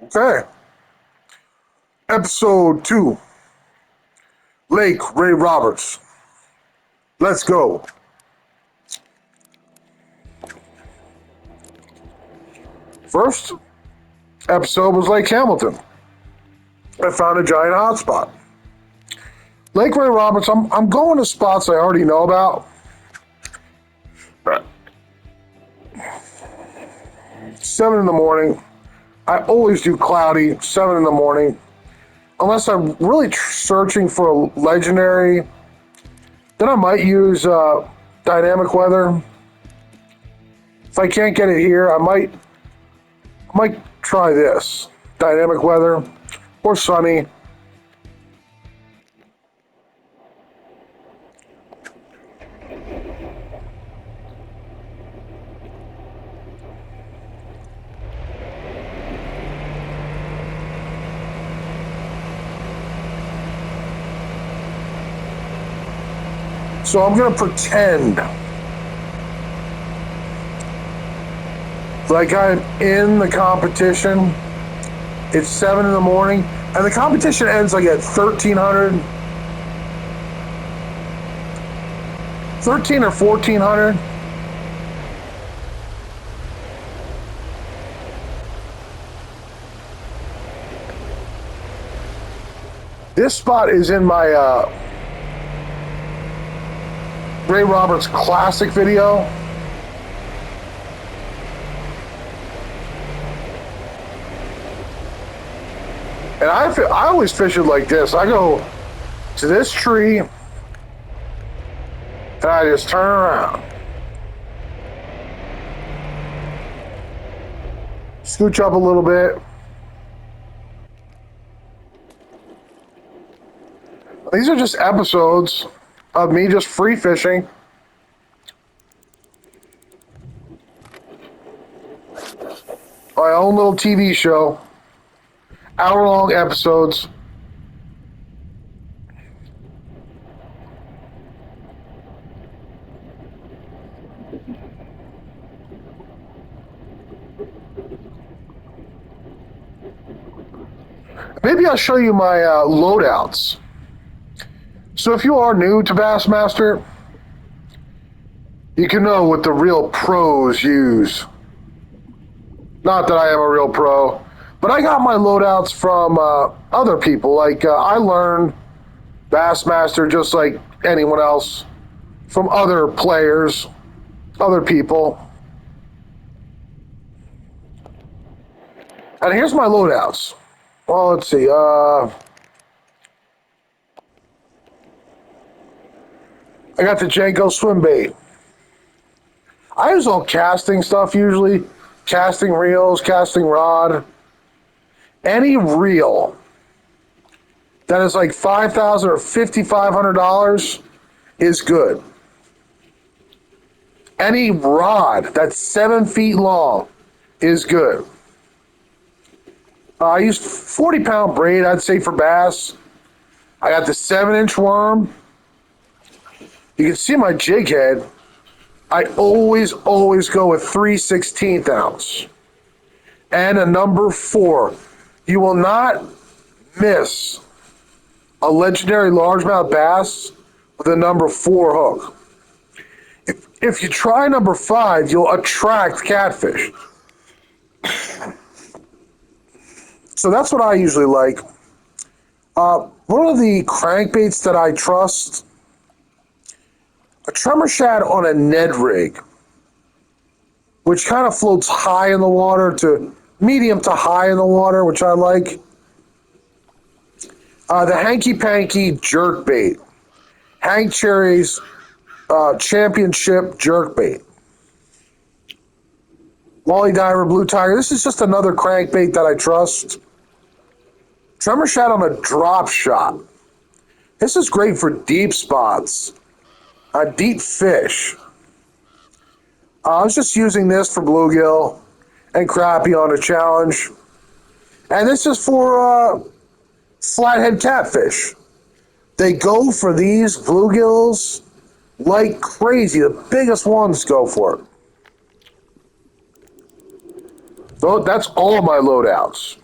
Okay. Episode 2. Lake Ray Roberts. Let's go. First episode was Lake Hamilton. I found a giant hotspot. Lake Ray Roberts, I'm going to spots I already know about. 7 in the morning. I always do cloudy, 7 in the morning. Unless I'm really searching for a legendary, then I might use dynamic weather. If I can't get it here, I might try this. Dynamic weather or sunny. So I'm going to pretend like I'm in the competition. It's 7 in the morning, and the competition ends like at 1300, 13 or 1400. This spot is in my Ray Roberts classic video. And I always fish it like this. I go to this tree and I just turn around. Scooch up a little bit. These are just episodes of me just free fishing. My own little TV show. Hour-long episodes. Maybe I'll show you my loadouts. So if you are new to Bassmaster, you can know what the real pros use. Not that I am a real pro, but I got my loadouts from other people. Like I learned Bassmaster just like anyone else from other players, other people. And here's my loadouts. Well, let's see. I got the Jenko swim bait. I use all casting stuff usually. Casting reels, casting rod. Any reel that is like $5,000 or $5,500 is good. Any rod that's 7 feet long is good. I used 40-pound braid, I'd say, for bass. I got the 7-inch worm. You can see my jig head. I always go with 3/16 ounce. And a number 4. You will not miss a legendary largemouth bass with a number 4 hook. If you try number 5, you'll attract catfish. So that's what I usually like. One of the crankbaits that I trust, a tremor shad on a Ned rig, which kind of floats high in the water to medium to high in the water, which I like. The Hanky Panky jerkbait, Hank Cherry's championship jerkbait. Wally Diver Blue Tiger. This is just another crankbait that I trust. Tremor shad on a drop shot. This is great for deep spots, deep fish. I was just using this for bluegill and crappie on a challenge. And this is for flathead catfish. They go for these bluegills like crazy. The biggest ones go for it. So that's all my loadouts.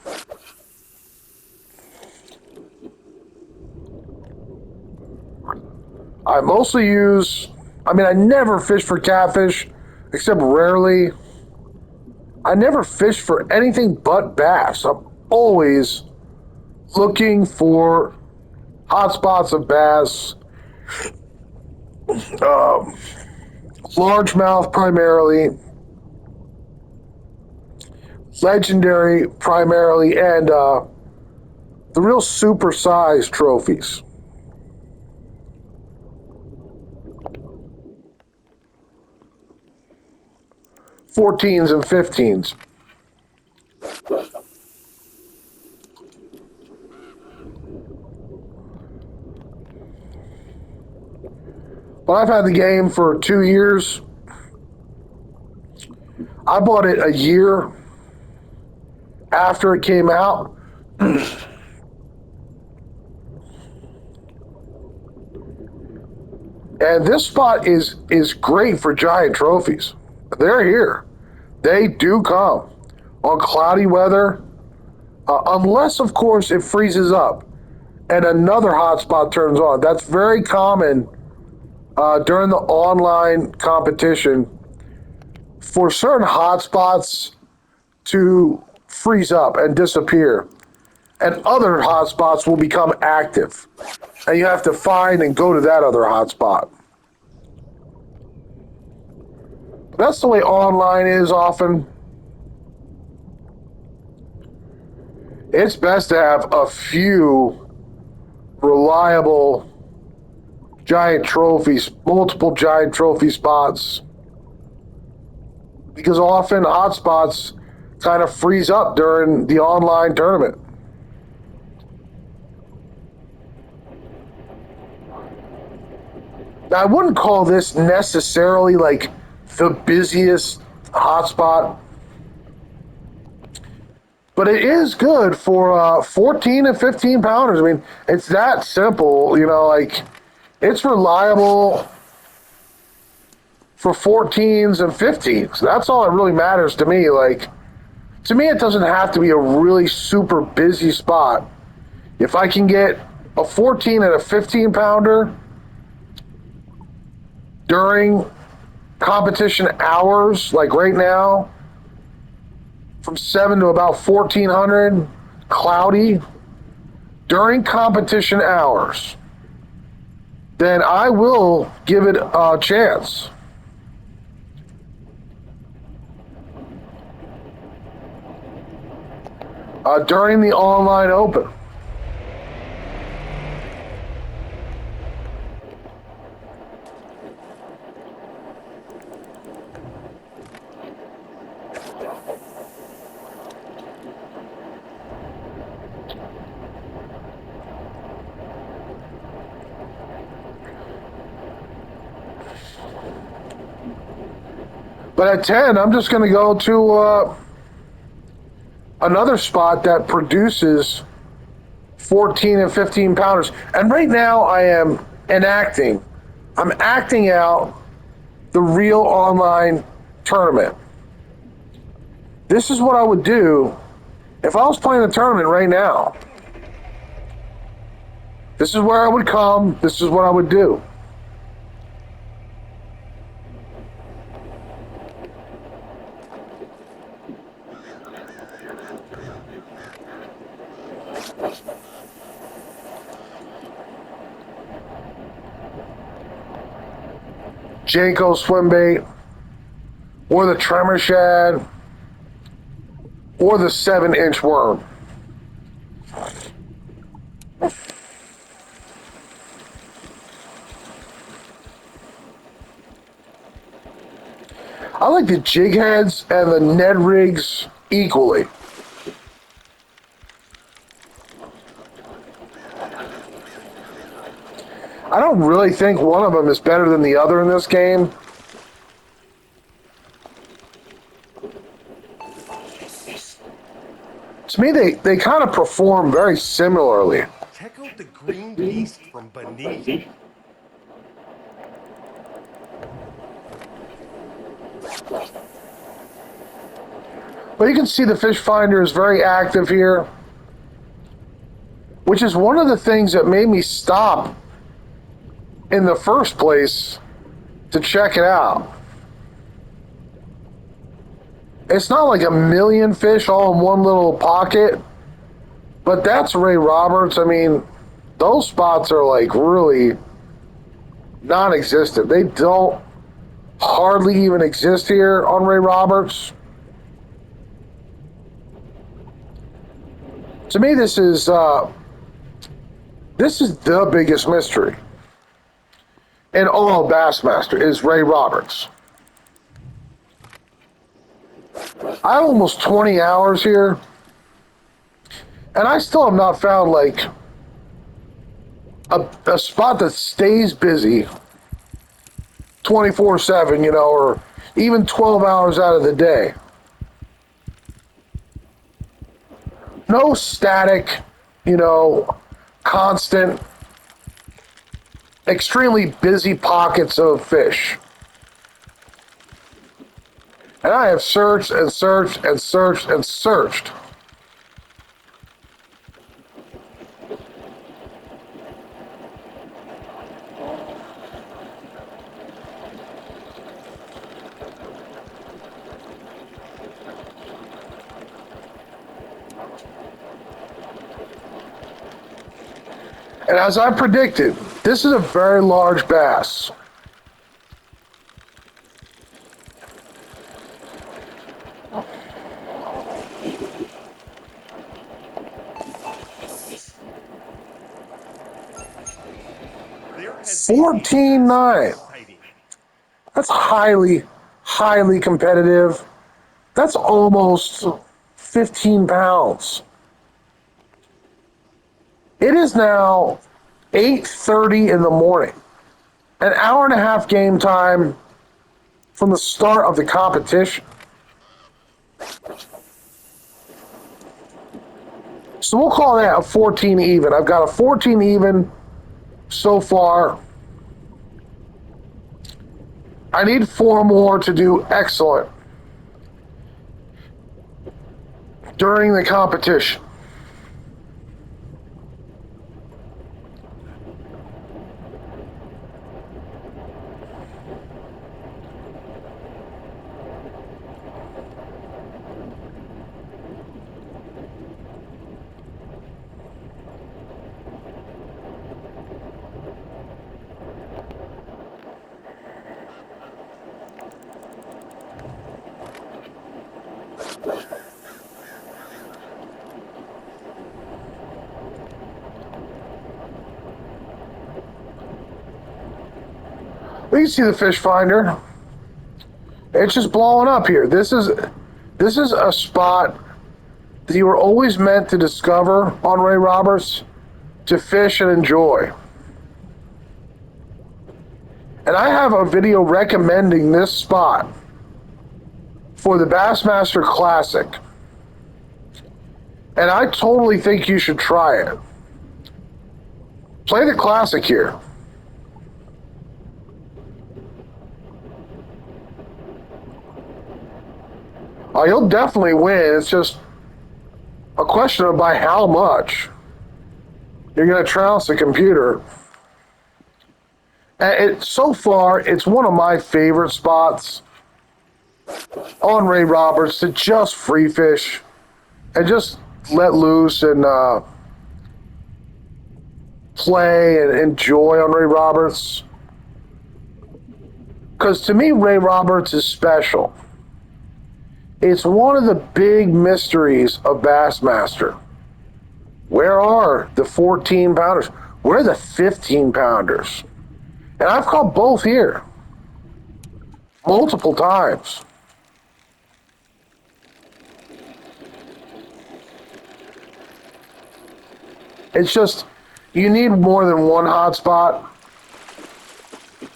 I mostly use, I mean, I never fish for catfish, except rarely. I never fish for anything but bass. I'm always looking for hot spots of bass, um, largemouth primarily, legendary primarily, and the real super sized trophies. 14s and 15s. But I've had the game for 2 years. I bought it a year after it came out. And this spot is great for giant trophies. They're here. They do come on cloudy weather, unless of course it freezes up and another hotspot turns on. That's very common during the online competition for certain hotspots to freeze up and disappear, and other hotspots will become active, and you have to find and go to that other hotspot. That's the way online is often. It's best to have a few reliable giant trophies, multiple giant trophy spots, because often hotspots kind of freeze up during the online tournament. Now, I wouldn't call this necessarily like the busiest hotspot, but it is good for 14 and 15 pounders. I mean, it's that simple, like it's reliable for 14s and 15s. That's all that really matters to me. Like, to me, it doesn't have to be a really super busy spot. If I can get a 14 and a 15 pounder during competition hours, like right now, from 7 to about 1400, cloudy, during competition hours, then I will give it a chance. During the online open. But at 10, I'm just going to go to another spot that produces 14 and 15 pounders. And right now I'm acting out the real online tournament. This is what I would do if I was playing a tournament right now. This is where I would come. This is what I would do. Janko swim bait, or the tremor shad, or the 7-inch worm. I like the jig heads and the Ned rigs equally. I don't really think one of them is better than the other in this game. To me, they kind of perform very similarly. Check out the green beast from beneath. But you can see the fish finder is very active here, which is one of the things that made me stop in the first place to check it out. It's not like a million fish all in one little pocket, but that's Ray Roberts. I mean, those spots are like really non-existent. They don't hardly even exist here on Ray Roberts. To me, this is the biggest mystery in all of Bassmaster is Ray Roberts. I have almost 20 hours here, and I still have not found like a spot that stays busy 24/7, you know, or even 12 hours out of the day. No static, you know, constant, extremely busy pockets of fish. And I have searched and searched and searched and searched. And as I predicted, this is a very large bass. There has been a 14.9. sighting. That's highly, highly competitive. That's almost 15 pounds. It is now 8:30 in the morning. An hour and a half game time from the start of the competition. So we'll call that a 14 even. I've got a 14 even so far. I need 4 more to do excellent during the competition. We can see the fish finder. It's just blowing up here. This is a spot that you were always meant to discover on Ray Roberts, to fish and enjoy. And I have a video recommending this spot for the Bassmaster Classic. And I totally think you should try it. Play the Classic here. Oh, you'll definitely win. It's just a question of by how much you're going to trounce the computer. And so far, it's one of my favorite spots on Ray Roberts to just free fish and just let loose and play and enjoy on Ray Roberts. Because to me, Ray Roberts is special. It's one of the big mysteries of Bassmaster. Where are the 14 pounders? Where are the 15 pounders? And I've caught both here multiple times. It's just, you need more than one hotspot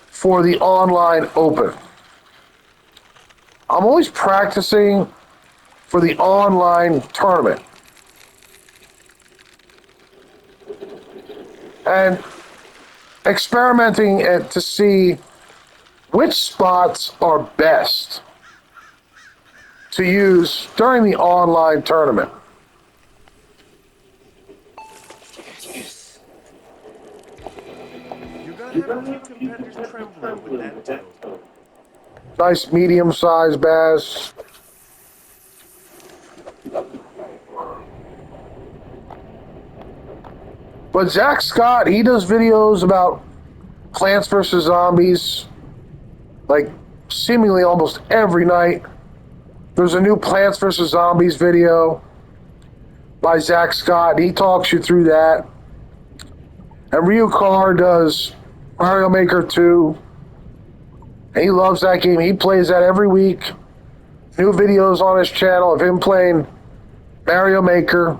for the online open. I'm always practicing for the online tournament. And experimenting to see which spots are best to use during the online tournament. You got have a few competitors trembling with that too. Nice medium-sized bass. But Zach Scott, he does videos about Plants vs. Zombies, like seemingly almost every night. There's a new Plants vs. Zombies video by Zach Scott. He talks you through that. And Ryu Carr does Mario Maker 2. And he loves that game. He plays that every week. New videos on his channel of him playing Mario Maker.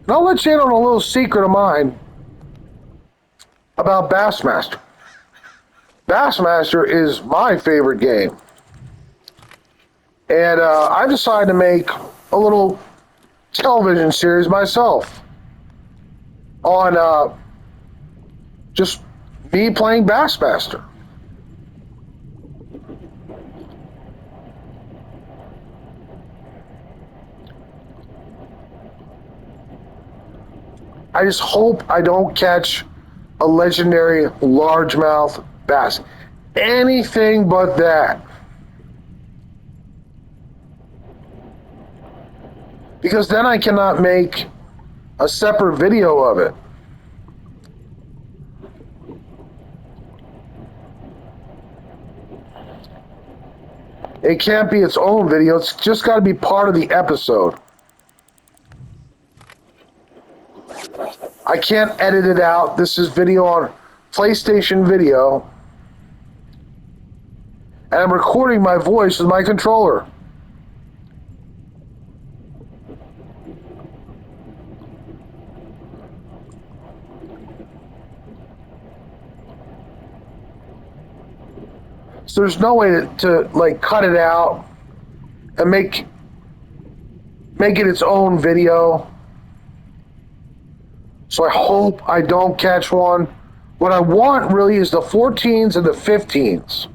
And I'll let you in on a little secret of mine about Bassmaster. Bassmaster is my favorite game. And I decided to make a little television series myself on just me playing Bassmaster. I just hope I don't catch a legendary largemouth bass. Anything but that. Because then I cannot make a separate video of it. It can't be its own video. It's just got to be part of the episode. I can't edit it out. This is video on PlayStation Video. And I'm recording my voice with my controller. So there's no way to like cut it out and make it its own video. So I hope I don't catch one. What I want really is the 14s and the 15s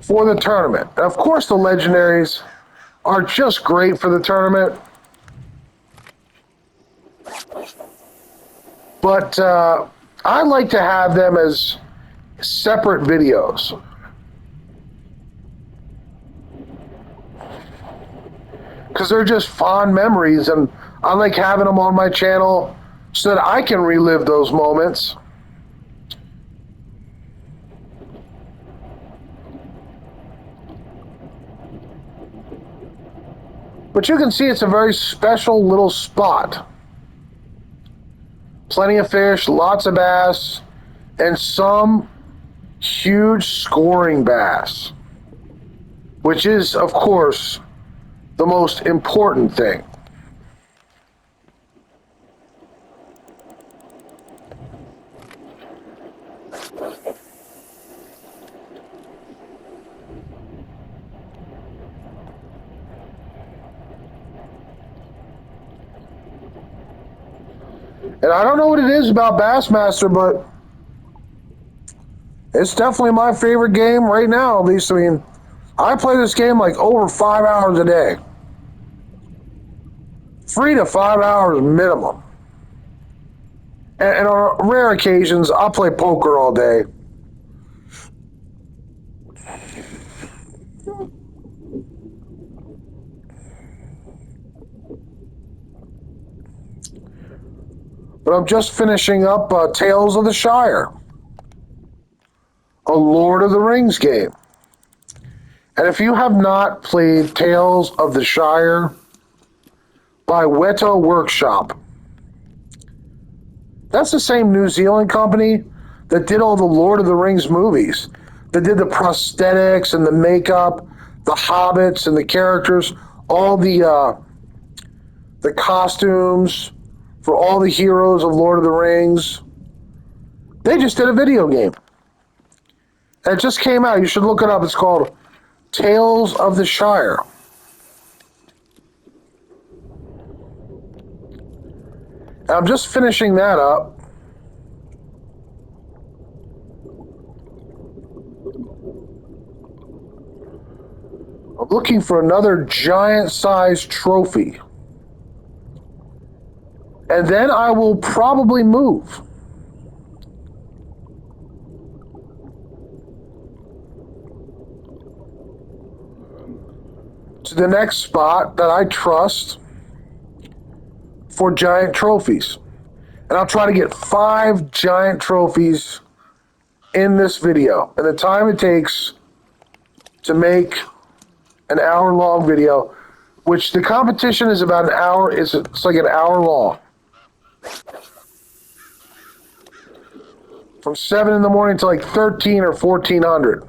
for the tournament. And of course the legendaries are just great for the tournament. But I like to have them as separate videos. Because they're just fond memories, and I like having them on my channel so that I can relive those moments. But you can see it's a very special little spot. Plenty of fish, lots of bass, and some huge scoring bass, which is, of course, the most important thing. And I don't know what it is about Bassmaster, but it's definitely my favorite game right now, at least. I mean, I play this game like over 5 hours a day. 3 to 5 hours minimum. And on rare occasions, I'll play poker all day. But I'm just finishing up Tales of the Shire, a Lord of the Rings game. And if you have not played Tales of the Shire by Weta Workshop, that's the same New Zealand company that did all the Lord of the Rings movies, that did the prosthetics and the makeup, the hobbits and the characters, all the costumes for all the heroes of Lord of the Rings. They just did a video game. And it just came out. You should look it up. It's called Tales of the Shire. And I'm just finishing that up. I'm looking for another giant-sized trophy. And then I will probably move to the next spot that I trust for giant trophies. And I'll try to get 5 giant trophies in this video. And the time it takes to make an hour-long video, which the competition is about an hour, it's like an hour long. From 7 in the morning to like 13 or 1400.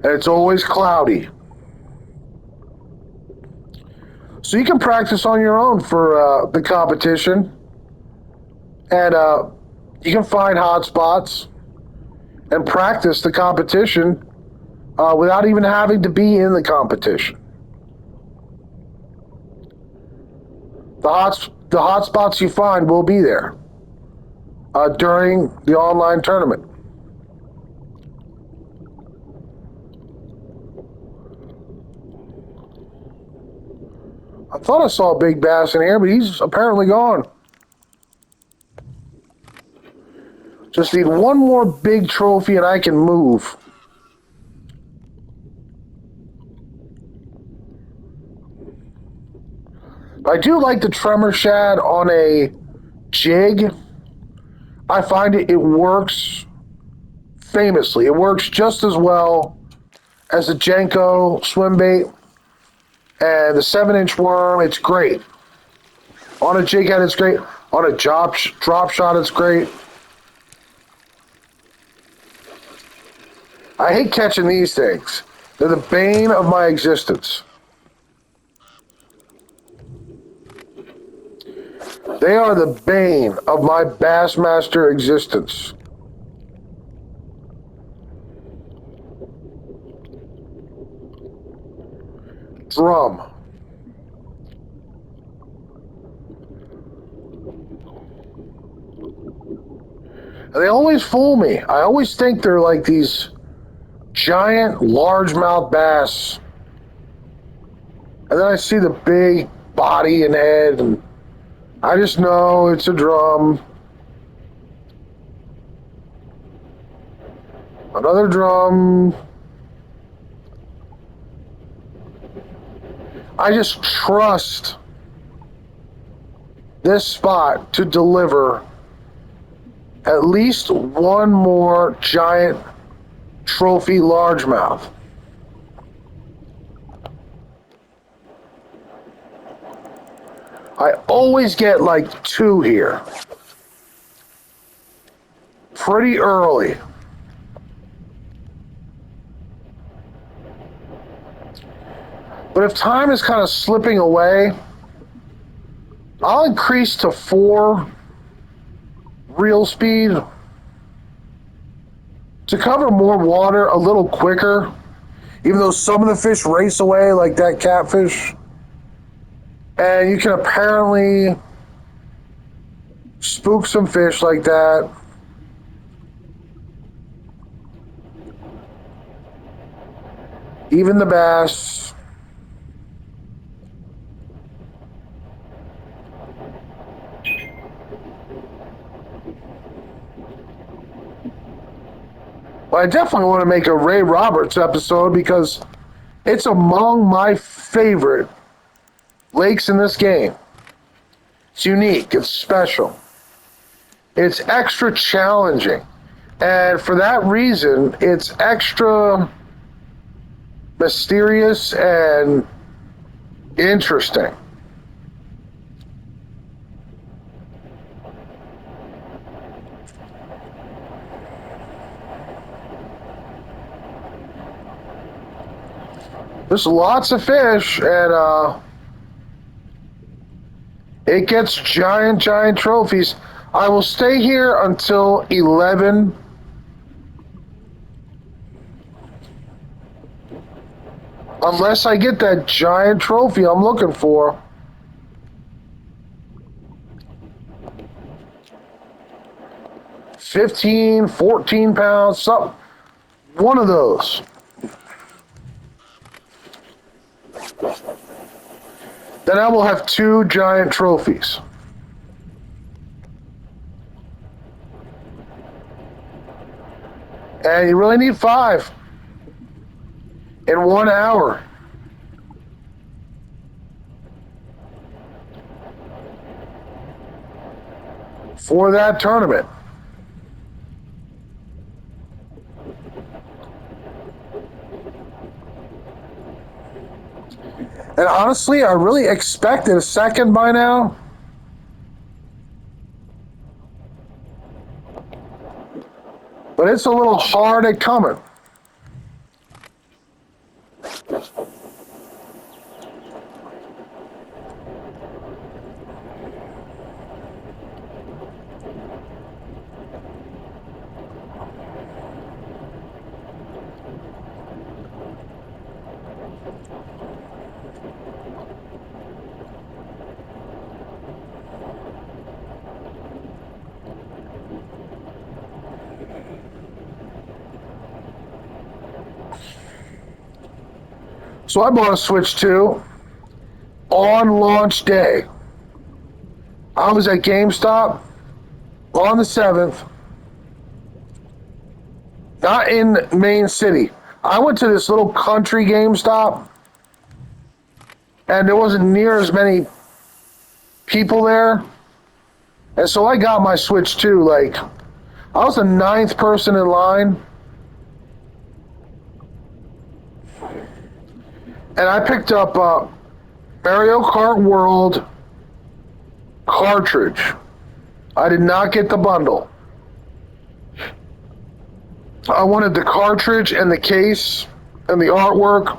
And it's always cloudy. So you can practice on your own for the competition. And you can find hot spots and practice the competition without even having to be in the competition. The hot spots you find will be there during the online tournament. I thought I saw a big bass in here, but he's apparently gone. Just need one more big trophy and I can move. I do like the tremor shad on a jig. I find it works famously. It works just as well as the Jenko swim bait and the 7-inch worm. It's great. On a jig head, it's great. On a drop shot, it's great. I hate catching these things. They're the bane of my existence. They are the bane of my Bassmaster existence. Drum. And they always fool me. I always think they're like these giant largemouth bass. And then I see the big body and head, and I just know it's a drum. Another drum. I just trust this spot to deliver at least one more giant trophy largemouth. I always get like 2 here. Pretty early. But if time is kind of slipping away, I'll increase to 4 reel speed to cover more water a little quicker, even though some of the fish race away like that catfish. And you can apparently spook some fish like that. Even the bass. But I definitely want to make a Ray Roberts episode because it's among my favorite lakes in this game. It's unique, it's special, it's extra challenging, and for that reason, it's extra mysterious and interesting. There's lots of fish, and it gets giant trophies. I will stay here until 11. Unless I get that giant trophy I'm looking for. $15, $14, something. One of those. then I will have 2 giant trophies. And you really need 5 in 1 hour. For that tournament. And honestly, I really expected a second by now. But it's a little hard at coming. So I bought a Switch 2 on launch day. I was at GameStop on the 7th, not in Main City. I went to this little country GameStop, and there wasn't near as many people there. And so I got my Switch 2. Like, I was the 9th person in line. And I picked up Mario Kart World cartridge. I did not get the bundle. I wanted the cartridge and the case and the artwork.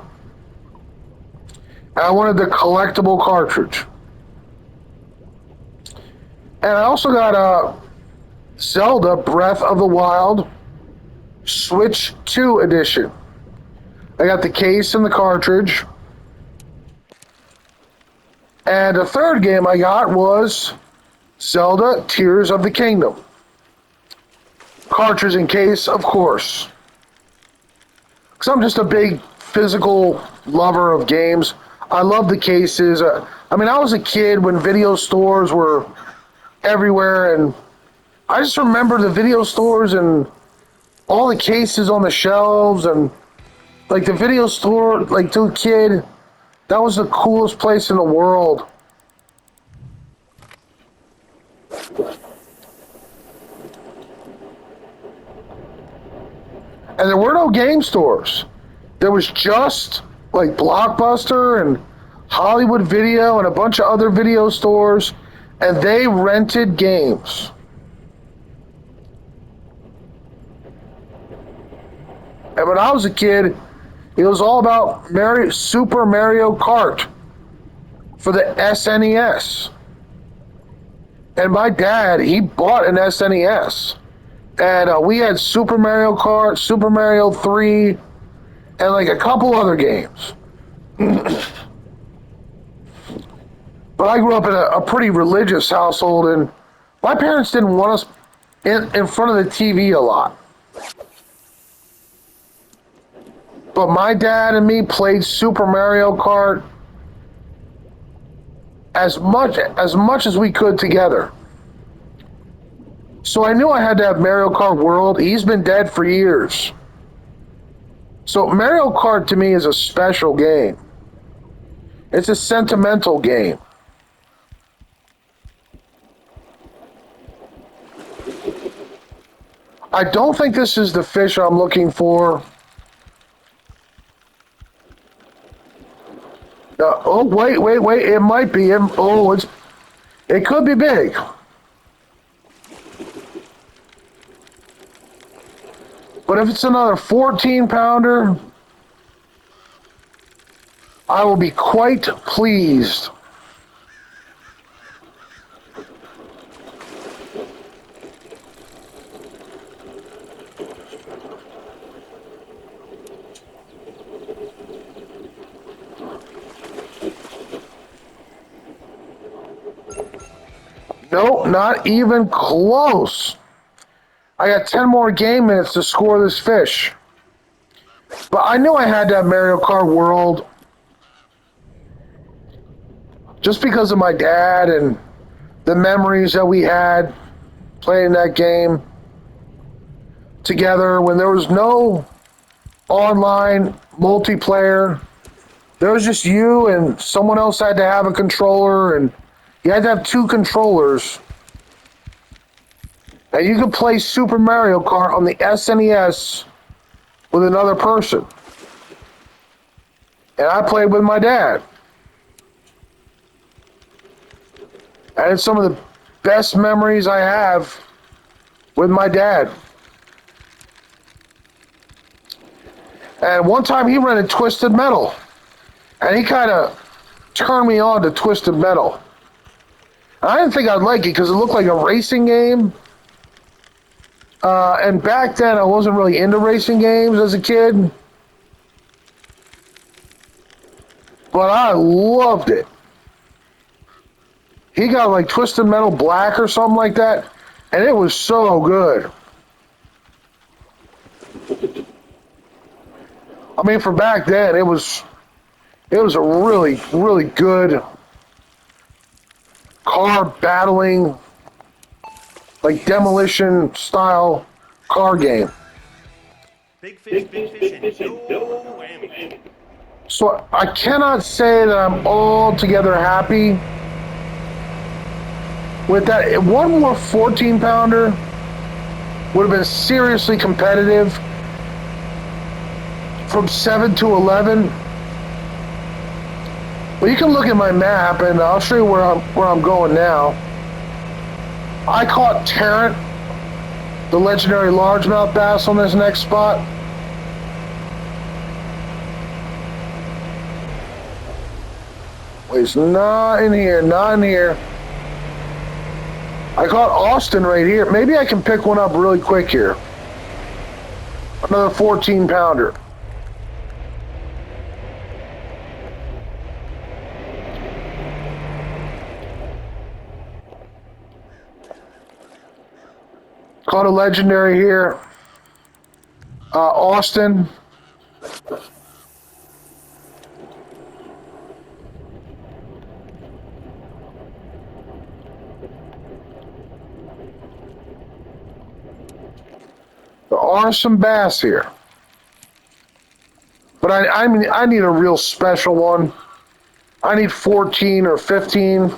And I wanted the collectible cartridge. And I also got a Zelda Breath of the Wild Switch 2 edition. I got the case and the cartridge. And the third game I got was Zelda Tears of the Kingdom. Cartridge and case, of course. Because I'm just a big physical lover of games. I love the cases. I was a kid when video stores were everywhere, and I just remember the video stores and all the cases on the shelves, and like the video store, like to a kid, that was the coolest place in the world. And there were no game stores. There was just like Blockbuster and Hollywood Video and a bunch of other video stores, and they rented games. And when I was a kid, it was all about Super Mario Kart for the SNES. And my dad, he bought an SNES. And we had Super Mario Kart, Super Mario 3, and like a couple other games. But I grew up in a pretty religious household, and my parents didn't want us in front of the TV a lot. But my dad and me played Super Mario Kart as much as we could together. So I knew I had to have Mario Kart World. He's been dead for years. So Mario Kart to me is a special game. It's a sentimental game. I don't think this is the fish I'm looking for. Wait. It might be. It could be big. But if it's another 14-pounder, I will be quite pleased. Nope, not even close. I got 10 more game minutes to score this fish. But I knew I had to have Mario Kart World. just because of my dad and the memories that we had playing that game together when there was no online multiplayer. There was just you and someone else had to have a controller, and you had to have two controllers. And you could play Super Mario Kart on the SNES with another person. And I played with my dad. And it's some of the best memories I have with my dad. And one time he rented Twisted Metal. And he kind of turned me on to Twisted Metal. I didn't think I'd like it because it looked like a racing game. And back then, I wasn't really into racing games as a kid. But I loved it. He got like Twisted Metal Black or something like that. And it was so good. I mean, for back then, it was a really, really good car battling, like demolition style car game. Big fish, and no whammy. So I cannot say that I'm altogether happy with that. One more 14 pounder would have been seriously competitive from 7 to 11. Well, you can look at my map, and I'll show you where I'm going now. I caught Tarrant, the legendary largemouth bass, on this next spot. It's not in here, not in here. I caught Austin right here. Maybe I can pick one up really quick here. Another 14 pounder. Caught a legendary here. Austin. There are some bass here. But I mean, I need a real special one. I need 14 or 15.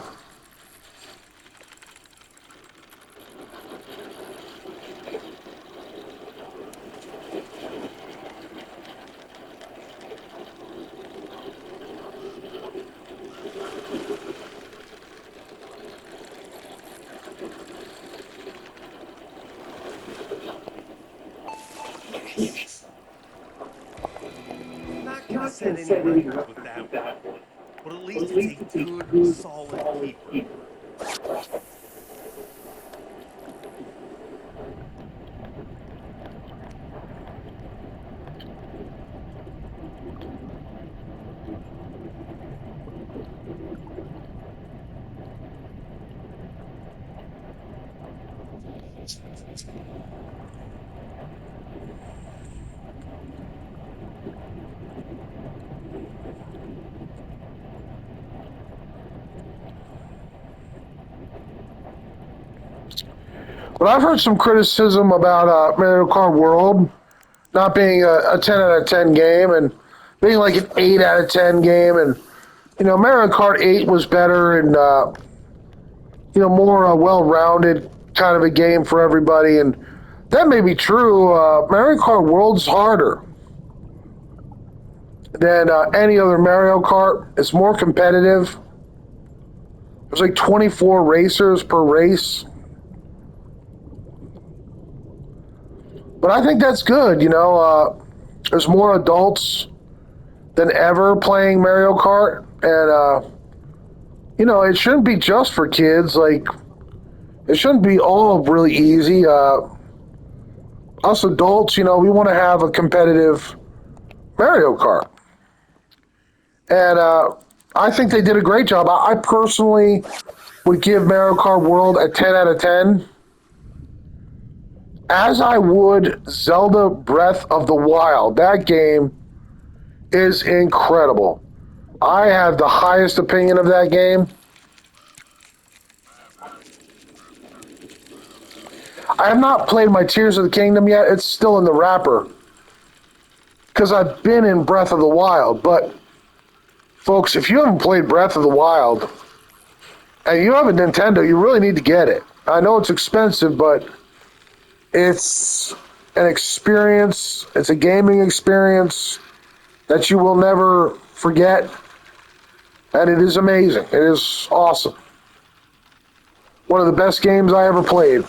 Not gonna set any records with that one, but at least it's a good, solid keeper. But I've heard some criticism about Mario Kart World not being a 10 out of 10 game and being like an 8 out of 10 game. And, Mario Kart 8 was better and, more well-rounded kind of a game for everybody. And that may be true. Mario Kart World's harder than any other Mario Kart. It's more competitive. There's like 24 racers per race. But I think that's good, there's more adults than ever playing Mario Kart. And, it shouldn't be just for kids. Like, it shouldn't be all really easy. Us adults, we want to have a competitive Mario Kart. And I think they did a great job. I personally would give Mario Kart World a 10 out of 10. As I would Zelda Breath of the Wild. That game is incredible. I have the highest opinion of that game. I have not played my Tears of the Kingdom yet. It's still in the wrapper. Because I've been in Breath of the Wild. But, folks, if you haven't played Breath of the Wild, and you have a Nintendo, you really need to get it. I know it's expensive, but it's an experience. It's a gaming experience that you will never forget. And it is amazing. It is awesome. One of the best games I ever played.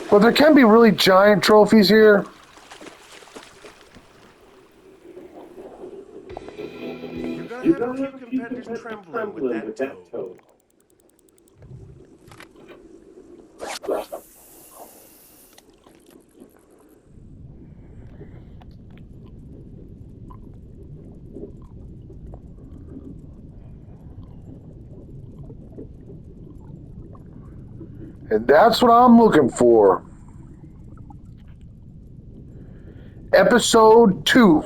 But there can be really giant trophies here. You're gonna have a few competitors trembling with that toad. And that's what I'm looking for. Episode 2.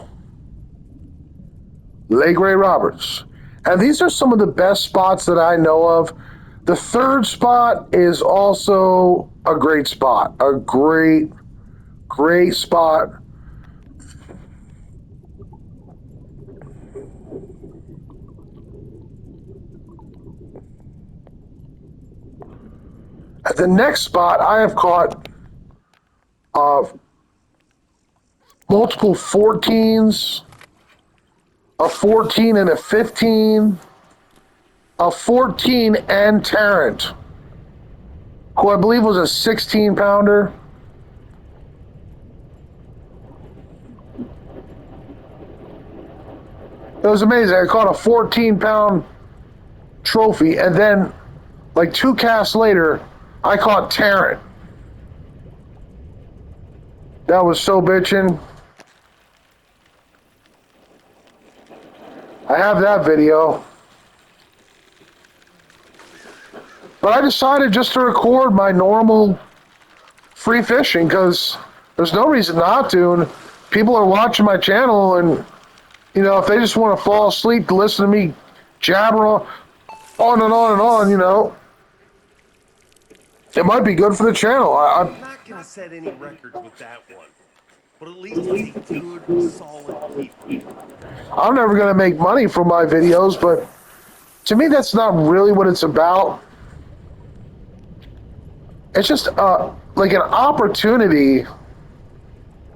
Lake Ray Roberts. And these are some of the best spots that I know of. The third spot is also a great spot. A great, great spot. At the next spot, I have caught multiple 14s, a 14 and a 15, a 14 and Tarrant, who I believe was a 16 pounder. It was amazing. I caught a 14-pound trophy, and then, like 2 casts later, I caught Tarrant. That was so bitchin'. I have that video. But I decided just to record my normal free fishing because there's no reason not to. And people are watching my channel, and you know, if they just want to fall asleep to listen to me jabber on and on and on, you know, it might be good for the channel. I'm not gonna set any records with that one, but at least it's a good, solid keeper. I'm never going to make money from my videos, but to me, that's not really what it's about. It's just like an opportunity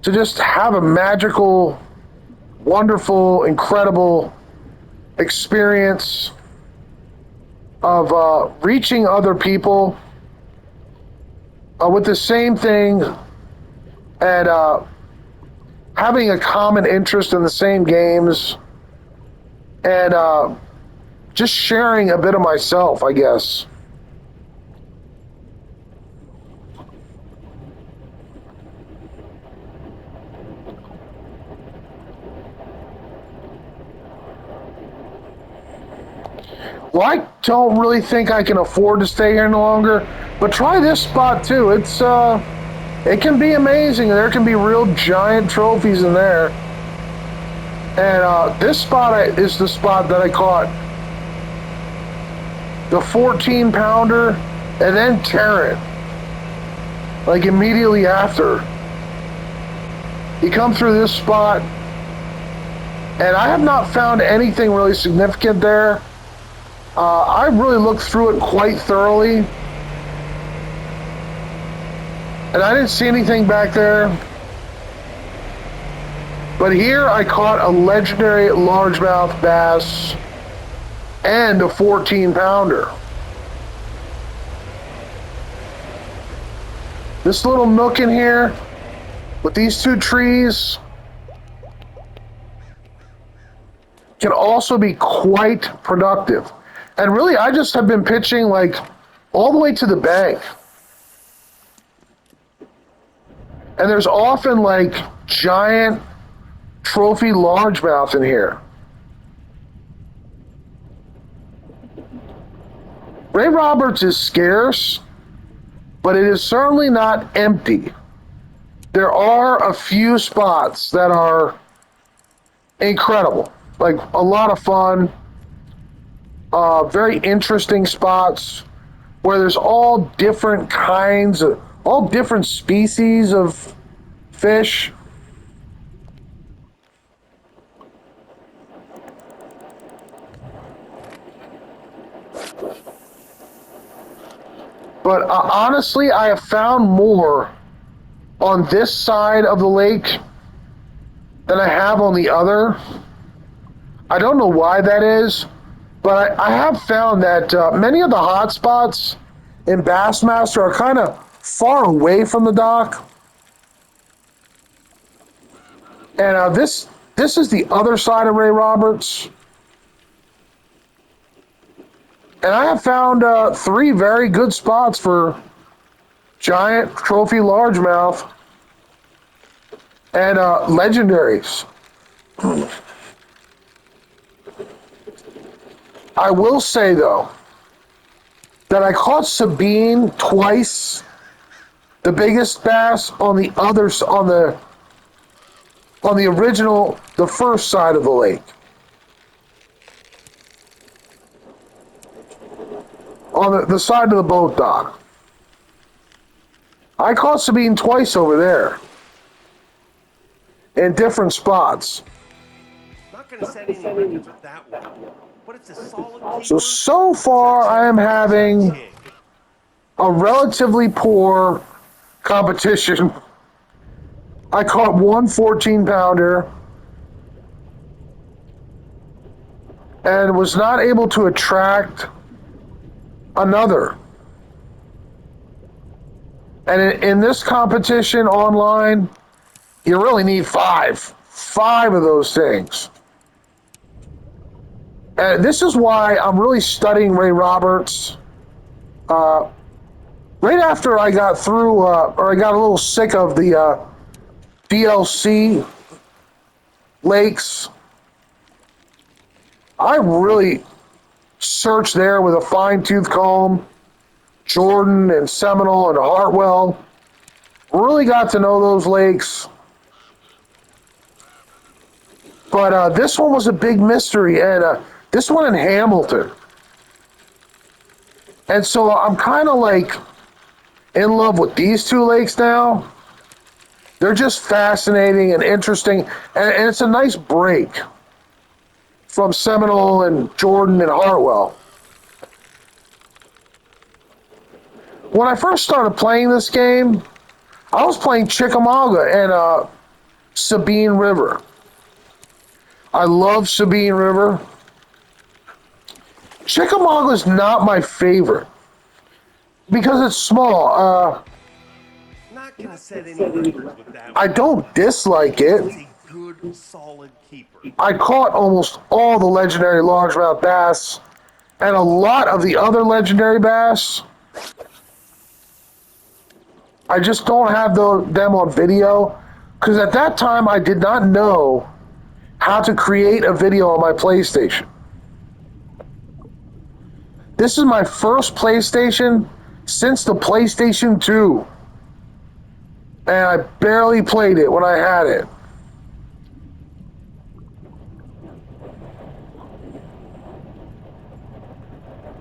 to just have a magical, wonderful, incredible experience of reaching other people with the same thing and having a common interest in the same games and just sharing a bit of myself, I guess. Well, I don't really think I can afford to stay here no longer, but try this spot too. It can be amazing. There can be real giant trophies in there. And this spot is the spot that I caught the 14-pounder and then Tarrant, like immediately after. You come through this spot, and I have not found anything really significant there. I really looked through it quite thoroughly, and I didn't see anything back there. But here I caught a legendary largemouth bass and a 14-pounder. This little nook in here with these 2 trees can also be quite productive. And really, I just have been pitching like all the way to the bank. And there's often like giant trophy largemouth in here. Ray Roberts is scarce, but it is certainly not empty. There are a few spots that are incredible, like a lot of fun, very interesting spots where there's all different kinds of, all different species of fish. But honestly, I have found more on this side of the lake than I have on the other. I don't know why that is, but I have found that many of the hot spots in Bassmaster are kind of far away from the dock. And this is the other side of Ray Roberts. And I have found three very good spots for giant trophy largemouth and legendaries. I will say though that I caught Sabine twice, the biggest bass on the others on the original, the first side of the lake. On the side of the boat dock. I caught Sabine twice over there in different spots. Not going to set any records with that one, but it's a solid keeper. So far, I am having a relatively poor competition. I caught one 14-pounder and was not able to attract another. And in this competition online, you really need five of those things. And this is why I'm really studying Ray Roberts. Right after I got through, or I got a little sick of the DLC lakes, I really searched there with a fine-tooth comb, Jordan and Seminole and Hartwell. Really got to know those lakes. But this one was a big mystery, and this one in Hamilton. And so I'm kind of like in love with these two lakes now. They're just fascinating and interesting, and it's a nice break from Seminole and Jordan and Hartwell. When I first started playing this game, I was playing Chickamauga and Sabine River. I love Sabine River. Chickamauga is not my favorite because it's small. Not going to set any records with that one. I don't dislike it. It's a good, solid keeper. I caught almost all the legendary largemouth bass and a lot of the other legendary bass. I just don't have them on video because at that time I did not know how to create a video on my PlayStation. This is my first PlayStation since the PlayStation 2. And I barely played it when I had it.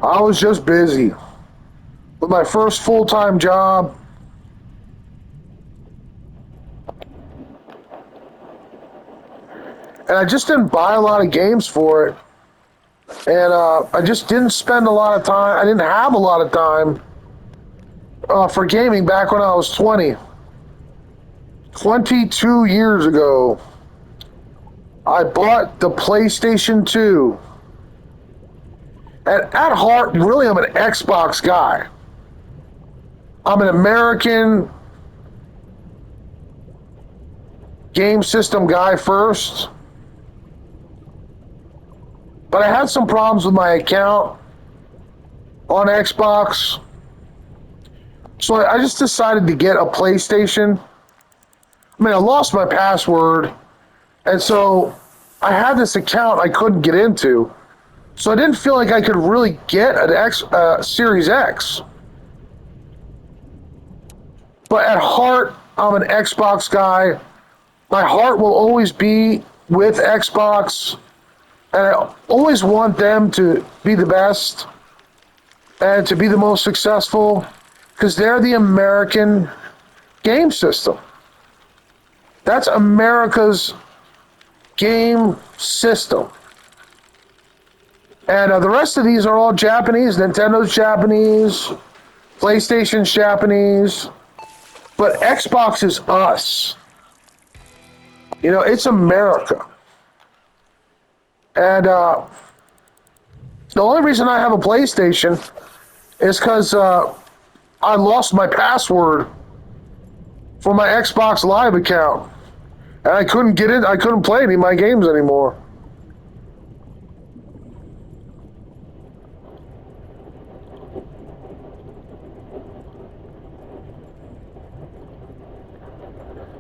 I was just busy with my first full-time job. And I just didn't buy a lot of games for it. And I just didn't spend a lot of time. I didn't have a lot of time for gaming back when I was 20. 22 years ago, I bought the PlayStation 2. And at heart, really, I'm an Xbox guy. I'm an American game system guy first. But I had some problems with my account on Xbox. So I just decided to get a PlayStation. I mean, I lost my password. And so I had this account I couldn't get into. So I didn't feel like I could really get an Series X. But at heart, I'm an Xbox guy. My heart will always be with Xbox, and I always want them to be the best and to be the most successful because they're the American game system. That's America's game system. And the rest of these are all Japanese. Nintendo's Japanese, PlayStation's Japanese, but Xbox is us. You know, it's America. And the only reason I have a PlayStation is because I lost my password for my Xbox Live account. And I couldn't get in, I couldn't play any of my games anymore.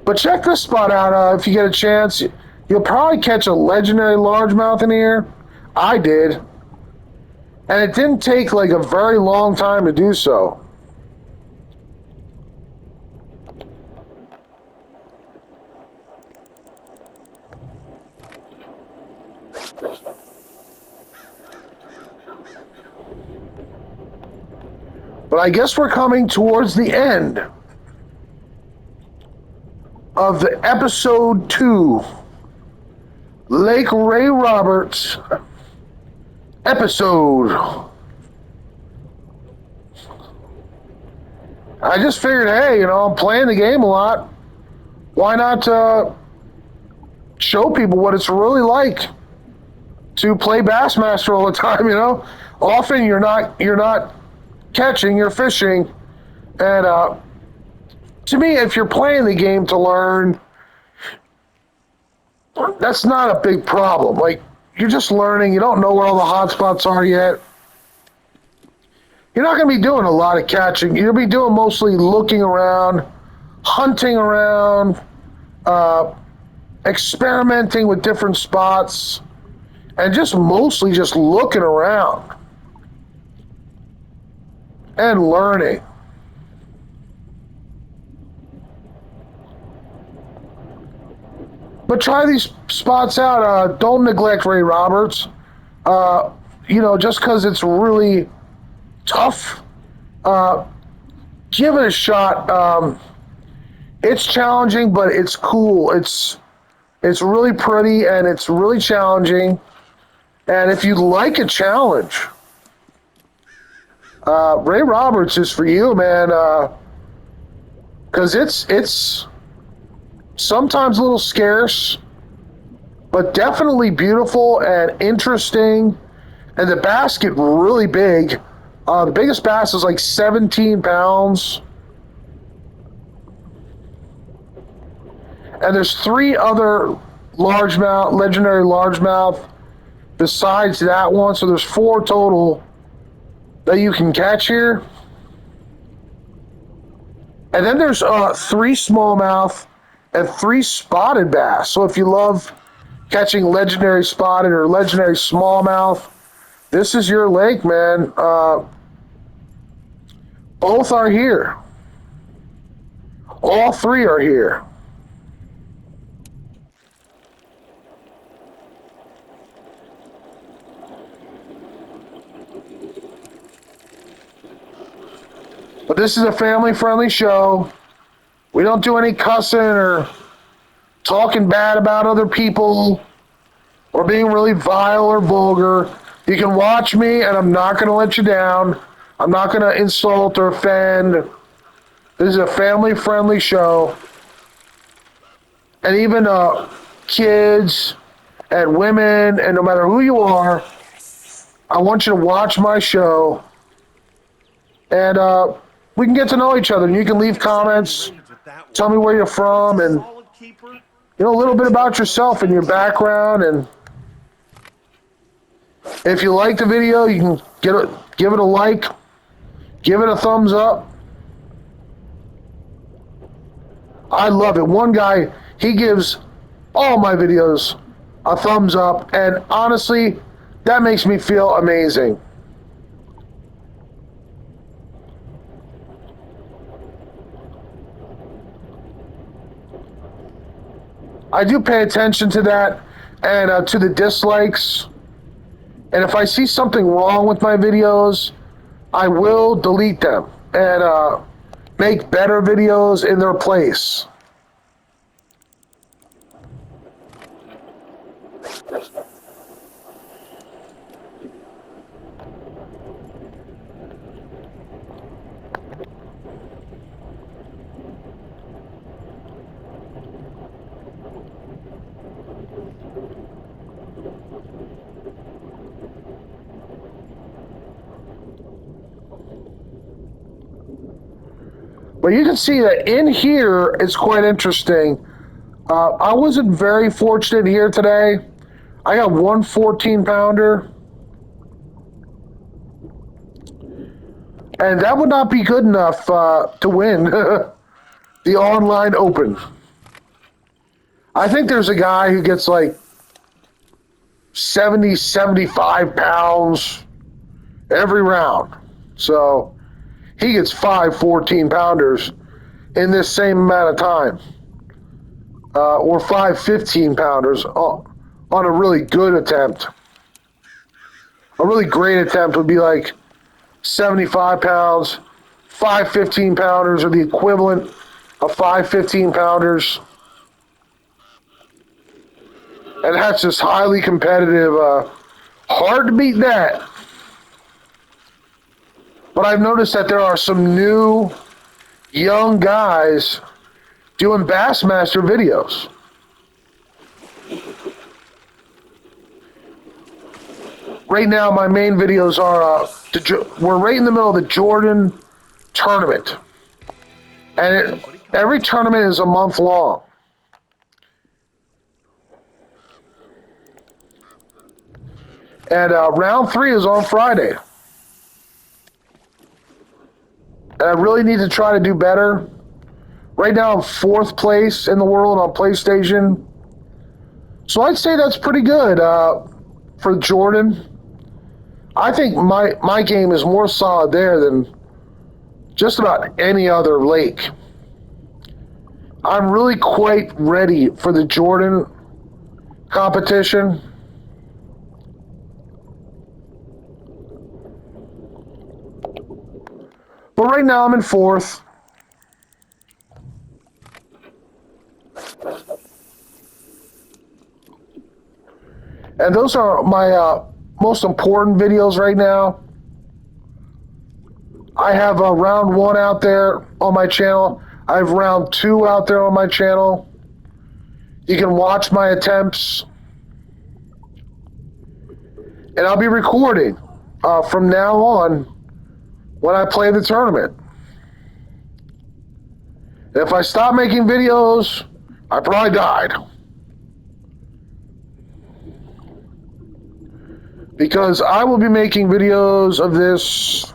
But check this spot out if you get a chance. You'll probably catch a legendary largemouth in here. I did. And it didn't take like a very long time to do so. But I guess we're coming towards the end of the episode 2 Lake Ray Roberts episode. I just figured, hey, you know, I'm playing the game a lot. Why not show people what it's really like to play Bassmaster all the time, you know? Often you're not catching, you're fishing. And to me, if you're playing the game to learn, that's not a big problem. Like, you're just learning. You don't know where all the hot spots are yet. You're not going to be doing a lot of catching. You'll be doing mostly looking around, hunting around, experimenting with different spots, and just mostly just looking around and learning. But try these spots out. Don't neglect Ray Roberts. You know, just because it's really tough, give it a shot. It's challenging, but it's cool. It's really pretty and it's really challenging. And if you like a challenge, Ray Roberts is for you, man. Because it's sometimes a little scarce, but definitely beautiful and interesting. And the bass get really big. The biggest bass is like 17 pounds. And there's 3 other largemouth, legendary largemouth besides that one. So there's 4 total that you can catch here. And then there's 3 smallmouth and 3 spotted bass. So if you love catching legendary spotted or legendary smallmouth, this is your lake, man. Both are here. All 3 are here. But this is a family-friendly show. We don't do any cussing or talking bad about other people or being really vile or vulgar. You can watch me, and I'm not going to let you down. I'm not going to insult or offend. This is a family-friendly show. And even kids and women, and no matter who you are, I want you to watch my show. And we can get to know each other. And you can leave comments, tell me where you're from, and you know, a little bit about yourself and your background. And if you like the video, you can give it a like, give it a thumbs up. I love it. One guy, he gives all my videos a thumbs up, and honestly, that makes me feel amazing. I do pay attention to that and to the dislikes. And if I see something wrong with my videos, I will delete them and make better videos in their place. But you can see that in here, it's quite interesting. I wasn't very fortunate here today. I got one 14-pounder. And that would not be good enough to win the online open. I think there's a guy who gets like 70, 75 pounds every round. So he gets 5 14-pounders in this same amount of time. Or 5 15-pounders on a really good attempt. A really great attempt would be like 75 pounds. 5 15-pounders are the equivalent of 5 15-pounders. And that's just highly competitive. Hard to beat that. But I've noticed that there are some new young guys doing Bassmaster videos. Right now, my main videos are, we're right in the middle of the Jordan tournament. And every tournament is a month long. And round 3 is on Friday. And I really need to try to do better. Right now, I'm 4th place in the world on PlayStation. So I'd say that's pretty good for Jordan. I think my game is more solid there than just about any other lake. I'm really quite ready for the Jordan competition. But right now I'm in 4th. And those are my most important videos right now. I have round 1 out there on my channel. I have round 2 out there on my channel. You can watch my attempts. And I'll be recording from now on when I play the tournament. And if I stop making videos, I probably died. Because I will be making videos of this,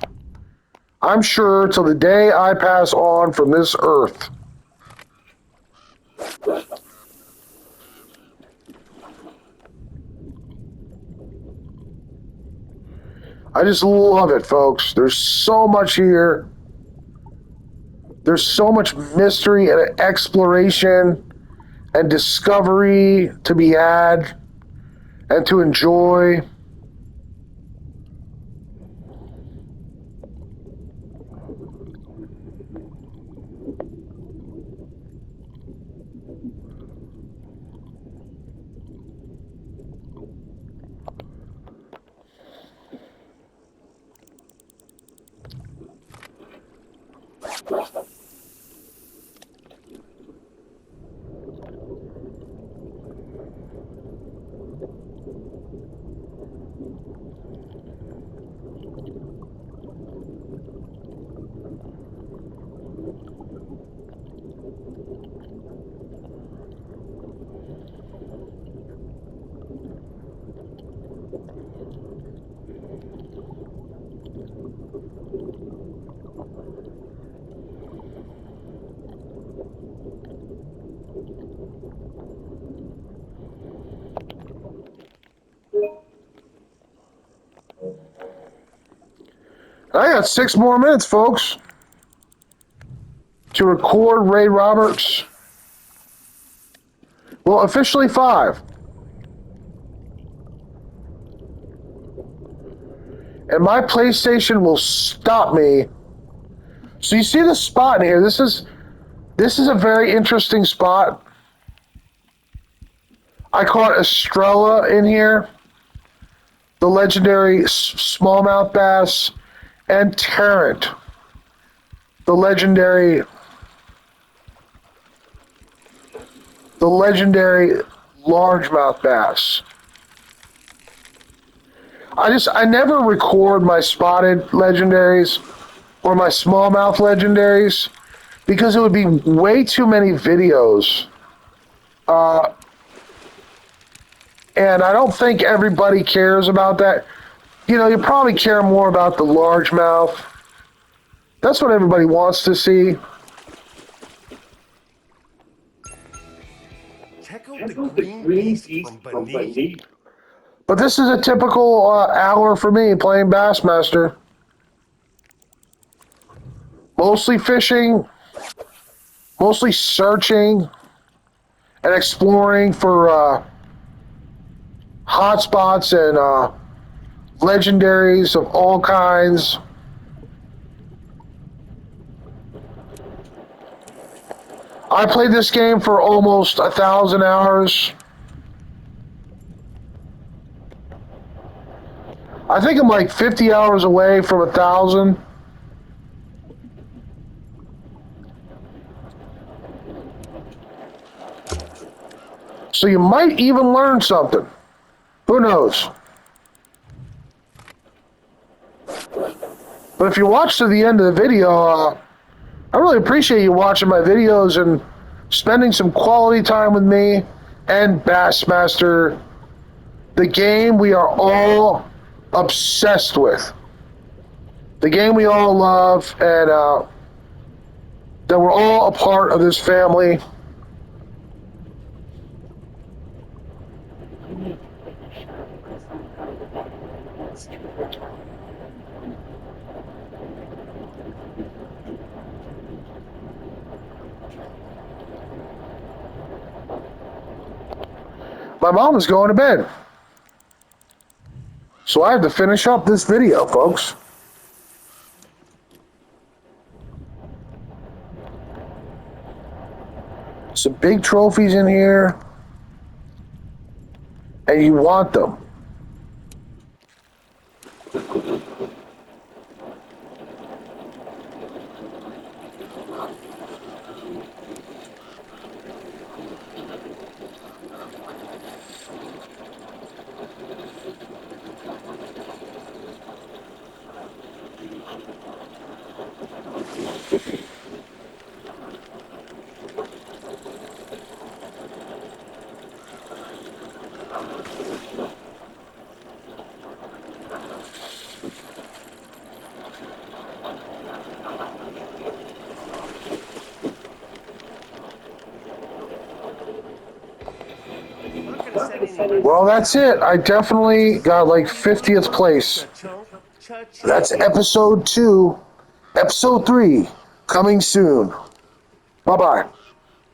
I'm sure, till the day I pass on from this earth. I just love it, folks. There's so much here. There's so much mystery and exploration and discovery to be had and to enjoy. I got 6 more minutes, folks, to record Ray Roberts Well, officially 5. And my PlayStation will stop me. So you see the spot in here. This is a very interesting spot. I caught Estrella in here, the legendary smallmouth bass, and Tarrant, the legendary largemouth bass. I never record my spotted legendaries or my smallmouth legendaries because it would be way too many videos. And I don't think everybody cares about that. You know, you probably care more about the largemouth. That's what everybody wants to see. Check out the green beast from beneath. But this is a typical hour for me playing Bassmaster. Mostly fishing, mostly searching and exploring for hotspots and legendaries of all kinds. I played this game for almost 1,000 hours. I think I'm like 50 hours away from 1,000. So you might even learn something. Who knows? But if you watch to the end of the video, I really appreciate you watching my videos and spending some quality time with me and Bassmaster, the game we are all obsessed with. The game we all love, and that we're all a part of this family. My mom is going to bed. So I have to finish up this video, folks. Some big trophies in here. And you want them. Not gonna set any records. Well, that's it. I definitely got like 50th place. Cha-chunk, cha-chunk. That's episode 2. Episode 3 coming soon. Bye bye.